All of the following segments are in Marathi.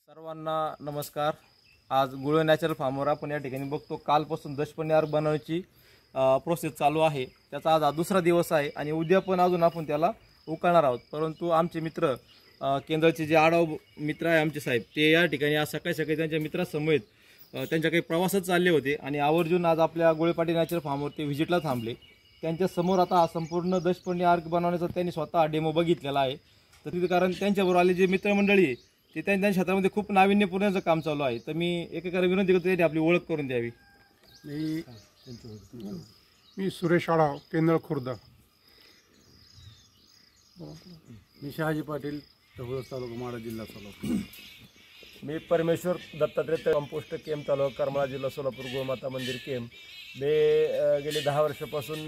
सर्वांना नमस्कार। आज गुळ नॅचरल फार्मवर आपण या ठिकाणी बघतो कालपासून दशपर्णी अर्क बनवण्याची प्रोसेस चालू आहे। त्याचा आज दुसरा दिवस आहे आणि उद्या पण अजून आपण त्याला उकळणार आहोत। परंतु आमचे मित्र केंद्राचे जे आढाव मित्र आहे आमचे साहेब, ते या ठिकाणी आज सकाळी त्यांच्या मित्रासमवेत त्यांच्या काही प्रवासात चालले होते आणि आवर्जून आज आपल्या गुळपाटी नॅचरल फार्मवर ते व्हिजिटला थांबले। त्यांच्या समोर आता हा संपूर्ण दशपर्णी अर्क बनवण्याचा त्यांनी स्वतः डेमो बघितलेला आहे। तर तिथे कारण त्यांच्याबरोबर आले जे मित्रमंडळी आहे ते त्यांच्या क्षेत्रामध्ये खूप नाविन्यपूर्णचं काम चालू आहे। तर मी एकेकाला विनंती करतो त्यांनी आपली ओळख करून द्यावी। मी सुरेश आढाव, केंद्र खुर्द। मी शहाजी पाटील, तळोजा तालुका, माढा जिल्हा सोलापूर। मी परमेश्वर दत्तात्रय, कंपोस्ट केम तालुका करमाळा जिल्हा सोलापूर, गोमाता मंदिर केम। मी गेली 10 वर्षापासून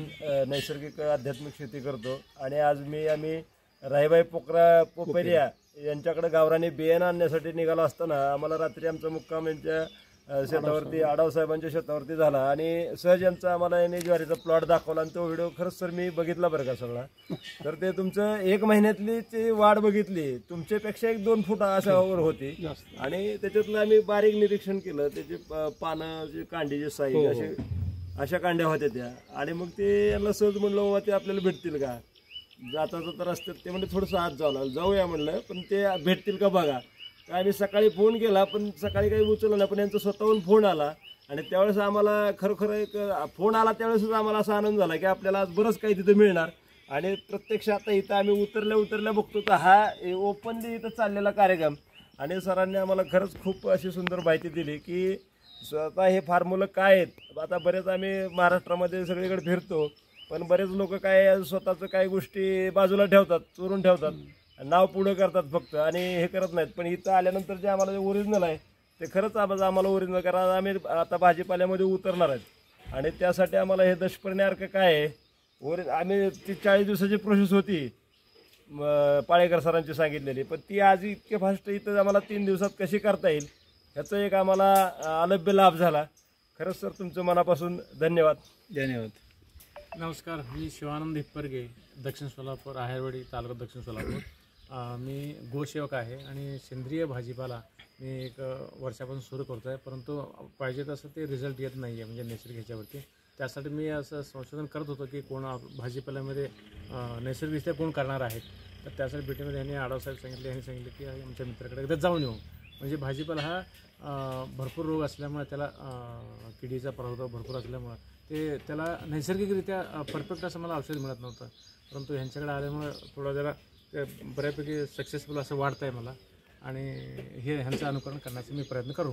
नैसर्गिक आध्यात्मिक शेती करतो आणि आज आम्ही राहीबाई पोपेरिया यांच्याकडे गावरानी बियाणं आणण्यासाठी निघालो असताना आम्हाला रात्री आमचा मुक्काम यांच्या शेतावरती, आढाव साहेबांच्या शेतावरती झाला आणि सहज यांचा आम्हाला यांनी ज्वारीचा प्लॉट दाखवला आणि तो व्हिडिओ खरंच सर मी बघितला बरं का सगळा। तर ते तुमचं 1 महिन्यातली ती वाढ बघितली, तुमच्यापेक्षा 1-2 फूट अशावर होती आणि त्याच्यातलं आम्ही बारीक निरीक्षण केलं। त्याची पानं, जी कांडीची साईज अशा कांड्या होत्या त्या आणि मग ते यांना सहज म्हणलं बाबा ते आपल्याला भेटतील का, जाता जाता रस्त्यात ते म्हणजे थोडंसं आत जाऊया म्हणलं, पण ते भेटतील का बघा। तर आम्ही सकाळी फोन केला पण सकाळी काही उचललं नाही, पण यांचा स्वतःहून फोन आला आणि त्यावेळेस आम्हाला खरोखर एक फोन आला त्यावेळेसच आम्हाला असा आनंद झाला की आपल्याला आज बरंच काही तिथं मिळणार। आणि प्रत्यक्ष आता इथं आम्ही उतरल्या बघतो तर हा ओपनली इथं चाललेला कार्यक्रम आणि सरांनी आम्हाला खरंच खूप अशी सुंदर माहिती दिली की स्वतः हे फॉर्म्युला काय आहेत। आता बरेच आम्ही महाराष्ट्रामध्ये सगळीकडे फिरतो पण बरेच लोक काय स्वतःचं काही गोष्टी बाजूला ठेवतात, चोरून ठेवतात, नाव पुढं करतात फक्त आणि हे करत नाहीत। पण इथं आल्यानंतर जे आम्हाला ओरिजिनल आहे ते खरंच आम्हाला ओरिजिनल, कारण आम्ही आता भाजीपाल्यामध्ये उतरणार आहेत आणि त्यासाठी आम्हाला हे दशपर्णी अर्क काय आहे आम्ही ती 40 दिवसाची प्रोसेस होती पाळेकर सरांची सांगितलेली, पण ती आज इतके फास्ट इथं आम्हाला 3 दिवसात कशी करता येईल ह्याचा एक आम्हाला अलभ्य लाभ झाला। खरंच सर तुमचं मनापासून धन्यवाद। नमस्कार, मी शिवानंद हिप्परगे, दक्षिण सोलापूर, आहेरवाडी तालुका, दक्षिण सोलापूर। मी गोसेवक आहे आणि सेंद्रिय भाजीपाला मी 1 वर्षापासून सुरू करतो आहे, परंतु पाहिजे तसं ते रिझल्ट येत नाही आहे म्हणजे नैसर्गिक ह्याच्यावरती। त्यासाठी मी असं संशोधन करत होतो की कोण भाजीपाल्यामध्ये नैसर्गिकरित्या कोण करणार आहेत। तर त्यासाठी भेटीमध्ये यांनी आढावसाहेब यांनी सांगितलं की आमच्या मित्राकडे एकदा जाऊन येऊ, म्हणजे भाजीपाला हा भरपूर रोग असल्यामुळे त्याला किडीचा प्रादुर्भाव भरपूर असल्यामुळं त्याला नैसर्गिकरित्या परफेक्ट असं मला औषध मिळत नव्हतं, परंतु ह्यांच्याकडे आल्यामुळे थोडं जरा बऱ्यापैकी सक्सेसफुल असं वाटतं आहे मला आणि हे ह्यांचं अनुकरण करण्याचा मी प्रयत्न करू।